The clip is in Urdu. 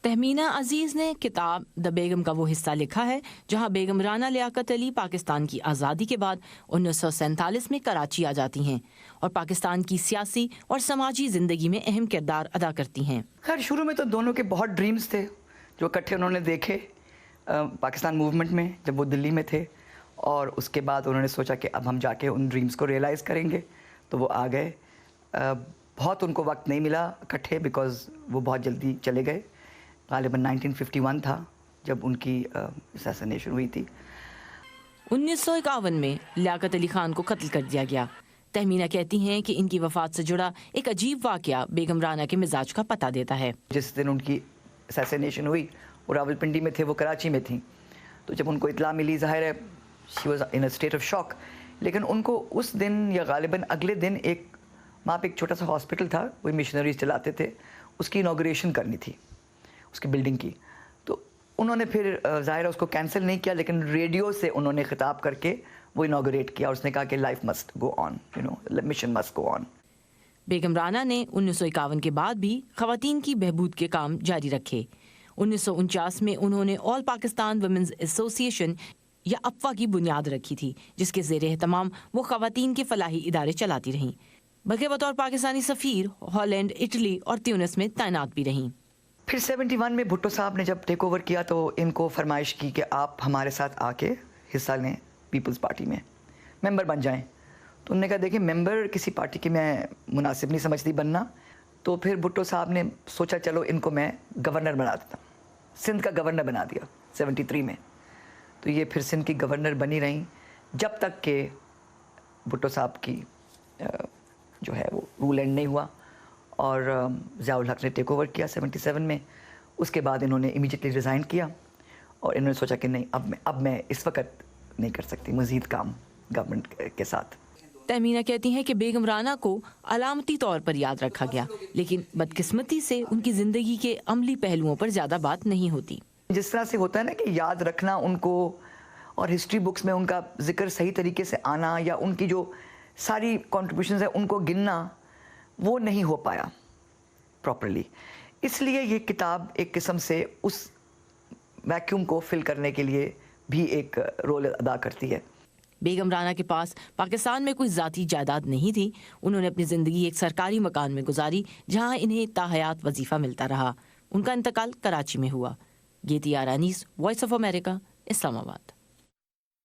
تہمینہ عزیز نے کتاب دا بیگم کا وہ حصہ لکھا ہے جہاں بیگم رانا لیاقت علی پاکستان کی آزادی کے بعد 1947 میں کراچی آ جاتی ہیں اور پاکستان کی سیاسی اور سماجی زندگی میں اہم کردار ادا کرتی ہیں۔ خیر شروع میں تو دونوں کے بہت ڈریمز تھے جو اکٹھے انہوں نے دیکھے پاکستان موومنٹ میں جب وہ دلی میں تھے، اور اس کے بعد انہوں نے سوچا کہ اب ہم جا کے ان ڈریمز کو ریئلائز کریں گے، تو وہ آ گئے۔ بہت ان کو وقت نہیں ملا اکٹھے بیکاز وہ بہت جلدی چلے گئے۔ غالباً 1951 تھا جب ان کی اسیسینیشن ہوئی تھی۔ 1951 میں لیاقت علی خان کو قتل کر دیا گیا۔ تہمینہ کہتی ہیں کہ ان کی وفات سے جڑا ایک عجیب واقعہ بیگم رانا کے مزاج کا پتہ دیتا ہے۔ جس دن ان کی اسیسینیشن ہوئی وہ راولپنڈی میں تھے، وہ کراچی میں تھیں، تو جب ان کو اطلاع ملی ظاہر ہے she was in a state of shock, لیکن ان کو اس دن یا غالباً اگلے دن وہاں پہ ایک چھوٹا سا ہاسپٹل تھا، وہی مشنریز چلاتے تھے، اس کی انوگریشن کرنی تھی، اس کی بلڈنگ کی، تو انہوں نے پھر ظاہر ہے اس کو کینسل نہیں کیا، لیکن ریڈیو سے انہوں نے خطاب کر کے وہ انوگریٹ کیا، اور اس نے کہا کہ لائف مسٹ گو آن، مشن مسٹ گو آن۔ بیگم رانا نے 1951 کے بعد بھی خواتین کی بہبود کے کام جاری رکھے۔ 1949 میں انہوں نے آل پاکستان ویمنز ایسوسی ایشن یا اپوا کی بنیاد رکھی تھی، جس کے زیر اہتمام وہ خواتین کے فلاحی ادارے چلاتی رہیں، بلکہ بطور پاکستانی سفیر ہالینڈ، اٹلی اور تیونس میں تعینات بھی رہیں۔ پھر 71 میں بھٹو صاحب نے جب ٹیک اوور کیا تو ان کو فرمائش کی کہ آپ ہمارے ساتھ آ کے حصہ لیں پیپلز پارٹی میں، ممبر بن جائیں۔ تو انہوں نے کہا دیکھیں ممبر کسی پارٹی کی میں مناسب نہیں سمجھتی بننا، تو پھر بھٹو صاحب نے سوچا چلو ان کو میں گورنر بنا دیتا ہوں، سندھ کا گورنر بنا دیا 73 میں۔ تو یہ پھر سندھ کی گورنر بنی رہیں جب تک کہ بھٹو صاحب کی جو ہے وہ رول اینڈ نہیں ہوا، اور ضیاء الحق نے ٹیک اوور کیا 77 میں۔ اس کے بعد انہوں نے امیجیٹلی ریزائن کیا، اور انہوں نے سوچا کہ نہیں اب میں اس وقت نہیں کر سکتی مزید کام گورنمنٹ کے ساتھ۔ تہمینہ کہتی ہیں کہ بیگم رانا کو علامتی طور پر یاد رکھا گیا، لیکن بدقسمتی سے ان کی زندگی کے عملی پہلوؤں پر زیادہ بات نہیں ہوتی۔ جس طرح سے ہوتا ہے نا کہ یاد رکھنا ان کو، اور ہسٹری بکس میں ان کا ذکر صحیح طریقے سے آنا، یا ان کی جو ساری کنٹریبیوشنز ہیں ان کو گننا، وہ نہیں ہو پایا پراپرلی۔ اس لیے یہ کتاب ایک قسم سے اس ویکیوم کو فل کرنے کے لیے بھی ایک رول ادا کرتی ہے۔ بیگم رانا کے پاس پاکستان میں کوئی ذاتی جائیداد نہیں تھی۔ انہوں نے اپنی زندگی ایک سرکاری مکان میں گزاری جہاں انہیں تاحیات وظیفہ ملتا رہا۔ ان کا انتقال کراچی میں ہوا۔ گیتی آرانیس، وائس آف امریکہ، اسلام آباد۔